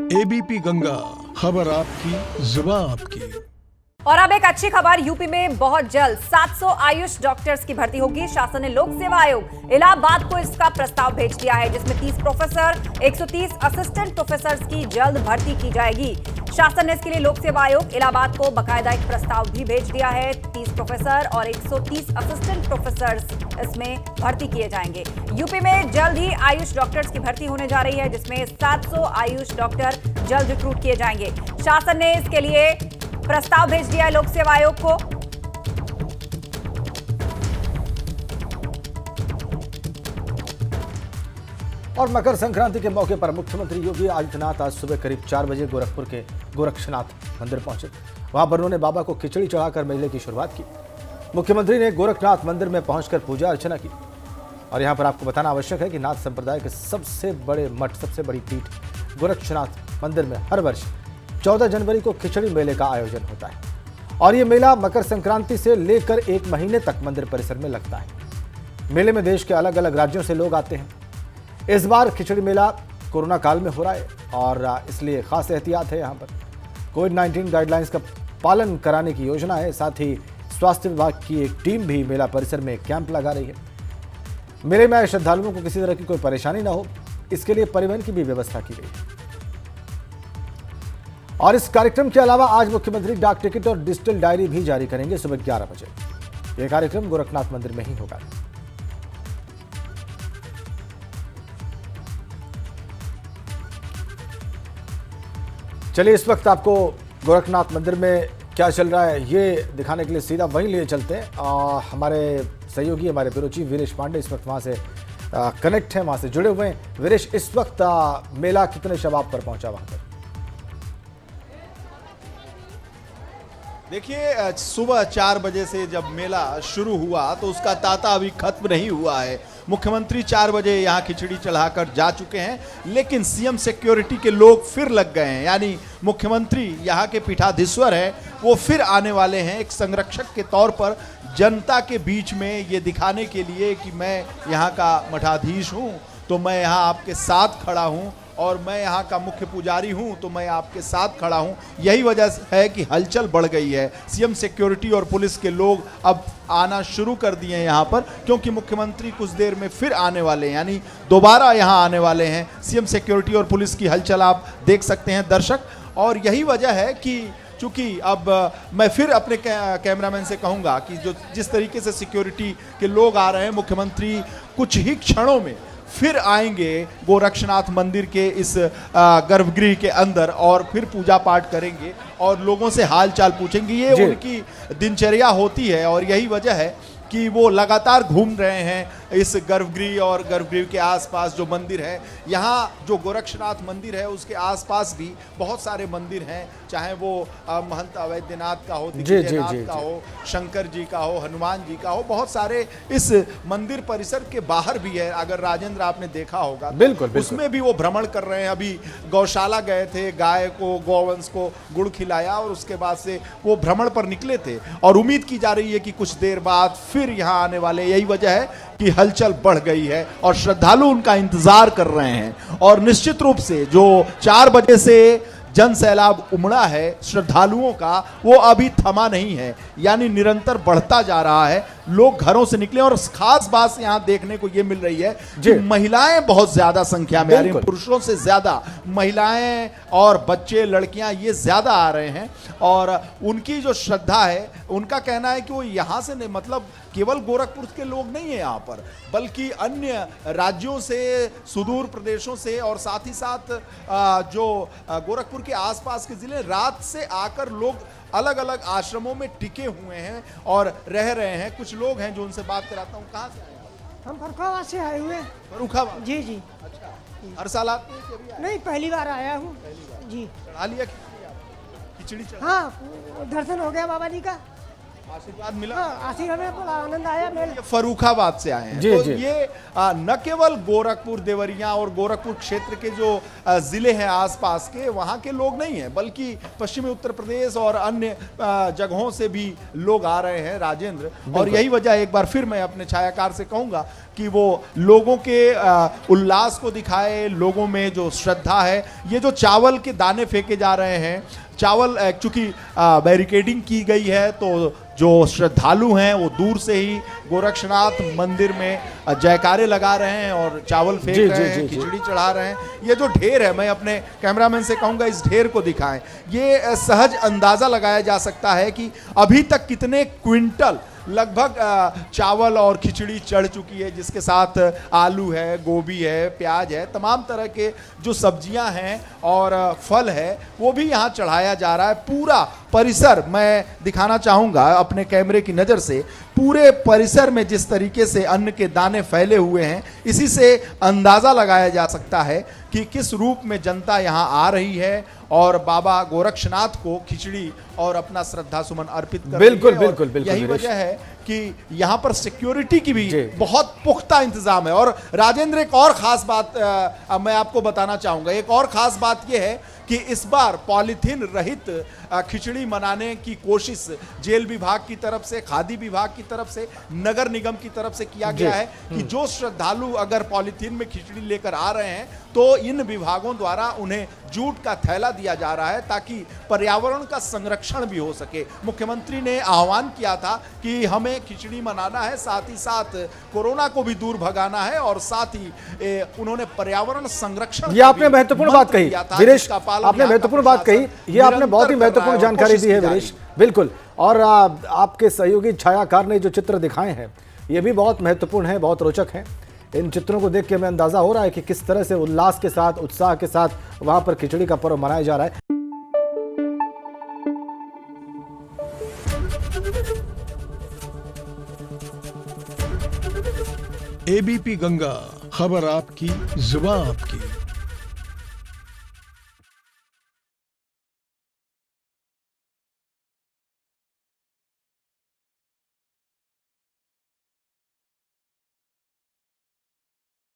ABP Ganga, खबर आपकी, जुबान आपकी। और अब एक अच्छी खबर, यूपी में बहुत जल्द 700 आयुष डॉक्टर्स की भर्ती होगी। शासन ने लोक सेवा आयोग इलाहाबाद को इसका प्रस्ताव भेज दिया है, जिसमें 30 प्रोफेसर, 130 असिस्टेंट प्रोफेसर की जल्द भर्ती की जाएगी। शासन ने इसके लिए लोक सेवा आयोग इलाहाबाद को बाकायदा एक प्रस्ताव भी भेज दिया है। 30 प्रोफेसर और 130 असिस्टेंट प्रोफेसर इसमें भर्ती किए जाएंगे। यूपी में जल्द ही आयुष डॉक्टर्स की भर्ती होने जा रही है, जिसमें 700 आयुष डॉक्टर जल्द रिक्रूट किए जाएंगे। शासन ने इसके लिए प्रस्ताव भेज दिया है लोक सेवा आयोग को। और मकर संक्रांति के मौके पर मुख्यमंत्री योगी आदित्यनाथ आज सुबह करीब 4 बजे गोरखपुर के गोरक्षनाथ मंदिर पहुंचे। वहां पर उन्होंने बाबा को खिचड़ी चढ़ाकर मेले की शुरुआत की। मुख्यमंत्री ने गोरखनाथ मंदिर में पहुंचकर पूजा अर्चना की। और यहां पर आपको बताना आवश्यक है कि नाथ संप्रदाय के सबसे बड़े मठ, सबसे बड़ी पीठ गोरक्षनाथ मंदिर में हर वर्ष 14 जनवरी को खिचड़ी मेले का आयोजन होता है। और ये मेला मकर संक्रांति से लेकर 1 महीने तक मंदिर परिसर में लगता है। मेले में देश के अलग अलग राज्यों से लोग आते हैं। इस बार खिचड़ी मेला कोरोना काल में हो रहा है और इसलिए खास एहतियात है। यहाँ पर कोविड-19 गाइडलाइंस का पालन कराने की योजना है। साथ ही स्वास्थ्य विभाग की एक टीम भी मेला परिसर में कैंप लगा रही है। मेले में आए श्रद्धालुओं को किसी तरह की कोई परेशानी ना हो, इसके लिए परिवहन की भी व्यवस्था की गई है। और इस कार्यक्रम के अलावा आज मुख्यमंत्री डाक टिकट और डिजिटल डायरी भी जारी करेंगे सुबह 11 बजे। यह कार्यक्रम गोरखनाथ मंदिर में ही होगा। चलिए इस वक्त आपको गोरखनाथ मंदिर में क्या चल रहा है ये दिखाने के लिए सीधा वहीं लिए चलते हैं। हमारे सहयोगी, हमारे ब्यूरो चीफ वीरेश पांडे इस वक्त वहां से कनेक्ट हैं, वहां से जुड़े हुए हैं। वीरेश, इस वक्त मेला कितने शबाब पर पहुंचा वहां पर? देखिए, सुबह 4 बजे से जब मेला शुरू हुआ तो उसका तांता अभी खत्म नहीं हुआ है। मुख्यमंत्री 4 बजे यहाँ खिचड़ी चढ़ाकर जा चुके हैं, लेकिन सीएम सिक्योरिटी के लोग फिर लग गए हैं। यानी मुख्यमंत्री यहाँ के पीठाधीश्वर हैं, वो फिर आने वाले हैं एक संरक्षक के तौर पर, जनता के बीच में ये दिखाने के लिए कि मैं यहाँ का मठाधीश हूँ, तो मैं यहाँ आपके साथ खड़ा हूँ, और मैं यहाँ का मुख्य पुजारी हूँ, तो मैं आपके साथ खड़ा हूँ। यही वजह है कि हलचल बढ़ गई है। सीएम सिक्योरिटी और पुलिस के लोग अब आना शुरू कर दिए हैं यहाँ पर, क्योंकि मुख्यमंत्री कुछ देर में फिर आने वाले हैं, यानी दोबारा यहाँ आने वाले हैं। सीएम सिक्योरिटी और पुलिस की हलचल आप देख सकते हैं दर्शक। और यही वजह है कि चूँकि अब मैं फिर अपने कैमरामैन से कहूँगा कि जो जिस तरीके से सिक्योरिटी के लोग आ रहे हैं, मुख्यमंत्री कुछ ही क्षणों में फिर आएंगे गोरक्षनाथ मंदिर के इस गर्भगृह के अंदर और फिर पूजा पाठ करेंगे और लोगों से हाल चाल पूछेंगे। ये उनकी दिनचर्या होती है और यही वजह है कि वो लगातार घूम रहे हैं इस गर्भगृह और गर्भगृह के आसपास जो मंदिर है। यहाँ जो गोरक्षनाथ मंदिर है उसके आसपास भी बहुत सारे मंदिर हैं, चाहे वो महंत अवैधनाथ का हो, दिग्विजयनाथ का हो, शंकर जी का हो, हनुमान जी का हो, बहुत सारे इस मंदिर परिसर के बाहर भी है। अगर राजेंद्र आपने देखा होगा बिल्कुल, उसमें भी वो भ्रमण कर रहे हैं। अभी गौशाला गए थे, गाय को, गौवंश को गुड़ खिलाया और उसके बाद से वो भ्रमण पर निकले थे और उम्मीद की जा रही है कि कुछ देर बाद फिर यहाँ आने वाले। यही वजह है कि हलचल बढ़ गई है और श्रद्धालु उनका इंतजार कर रहे हैं। और निश्चित रूप से जो 4 बजे से जन सैलाब उमड़ा है श्रद्धालुओं का, वो अभी थमा नहीं है, यानी निरंतर बढ़ता जा रहा है। लोग घरों से निकले और खास बात यहाँ देखने को ये मिल रही है कि महिलाएं बहुत ज्यादा संख्या में आ रही हैं, पुरुषों से ज्यादा महिलाएं और बच्चे, लड़कियां ये ज्यादा आ रहे हैं। और उनकी जो श्रद्धा है, उनका कहना है कि वो यहाँ से नहीं, मतलब केवल गोरखपुर के लोग नहीं है यहाँ पर, बल्कि अन्य राज्यों से, सुदूर प्रदेशों से और साथ ही साथ जो गोरखपुर के आसपास के जिले, रात से आकर लोग अलग अलग आश्रमों में टिके हुए हैं और रह रहे हैं। कुछ लोग हैं जो उनसे बात कराता हूँ। कहाँ से आए हो? हम फरुखाबाद से आए हुए हैं। फरुखाबाद? जी जी। अच्छा, हर साल आते हैं कि अभी आए? नहीं, पहली बार आया हूँ जी। चढ़ा लिया खिचड़ी? चढ़ा? हाँ, दर्शन हो गया बाबा जी का, आशीर्वाद मिला। हाँ, आशीर्वाद में बड़ा आनंद आया। ये फरुखाबाद से आए हैं। जी, तो जी। ये न केवल गोरखपुर, देवरिया और गोरखपुर क्षेत्र के जो जिले हैं आसपास के, वहाँ के लोग नहीं हैं, बल्कि पश्चिमी उत्तर प्रदेश और अन्य जगहों से भी लोग आ रहे हैं राजेंद्र। और यही वजह, एक बार फिर मैं अपने छायाकार से कहूंगा कि वो लोगों के उल्लास को दिखाए, लोगों में जो श्रद्धा है। ये जो चावल के दाने फेंके जा रहे हैं, चावल चूंकि बैरिकेडिंग की गई है, तो जो श्रद्धालु हैं वो दूर से ही गोरक्षनाथ मंदिर में जयकारे लगा रहे हैं और चावल फेंक रहे हैं, खिचड़ी चढ़ा रहे हैं। ये जो ढेर है, मैं अपने कैमरामैन से कहूंगा इस ढेर को दिखाएं। ये सहज अंदाजा लगाया जा सकता है कि अभी तक कितने क्विंटल लगभग चावल और खिचड़ी चढ़ चुकी है, जिसके साथ आलू है, गोभी है, प्याज है, तमाम तरह के जो सब्जियां हैं और फल है वो भी यहाँ चढ़ाया जा रहा है। पूरा परिसर मैं दिखाना चाहूँगा अपने कैमरे की नज़र से, पूरे परिसर में जिस तरीके से अन्न के दाने फैले हुए हैं, इसी से अंदाज़ा लगाया जा सकता है कि किस रूप में जनता यहाँ आ रही है और बाबा गोरक्षनाथ को खिचड़ी और अपना श्रद्धा सुमन अर्पित कर रही है। बिल्कुल यही वजह है कि यहाँ पर सिक्योरिटी की भी बहुत पुख्ता इंतजाम है। और राजेंद्र, एक और खास बात मैं आपको बताना चाहूँगा। एक और खास बात यह है कि इस बार पॉलीथीन रहित खिचड़ी मनाने की कोशिश जेल विभाग की तरफ से, खादी विभाग की तरफ से, नगर निगम की तरफ से किया गया है कि जो श्रद्धालु अगर पॉलीथीन में खिचड़ी लेकर आ रहे हैं तो इन विभागों द्वारा उन्हें जूट का थैला दिया जा रहा है ताकि पर्यावरण का संरक्षण भी हो सके। मुख्यमंत्री ने आह्वान किया था कि हमें खिचड़ी मनाना है, साथ ही साथ कोरोना को भी दूर भगाना है और साथ ही उन्होंने पर्यावरण संरक्षण। ये आपने महत्वपूर्ण बात कही वीरेश, आपने महत्वपूर्ण बात कही, ये आपने बहुत ही महत्वपूर्ण जानकारी दी है वीरेश। बिल्कुल, और आपके सहयोगी छायाकार ने जो चित्र दिखाए हैं ये भी बहुत महत्वपूर्ण है, बहुत रोचक हैं। इन चित्रों को देख के हमें अंदाजा हो रहा है कि किस तरह से उल्लास के साथ, उत्साह के साथ वहां पर खिचड़ी का पर्व मनाया जा रहा है। एबीपी गंगा, खबर आपकी, जुबान आपकी।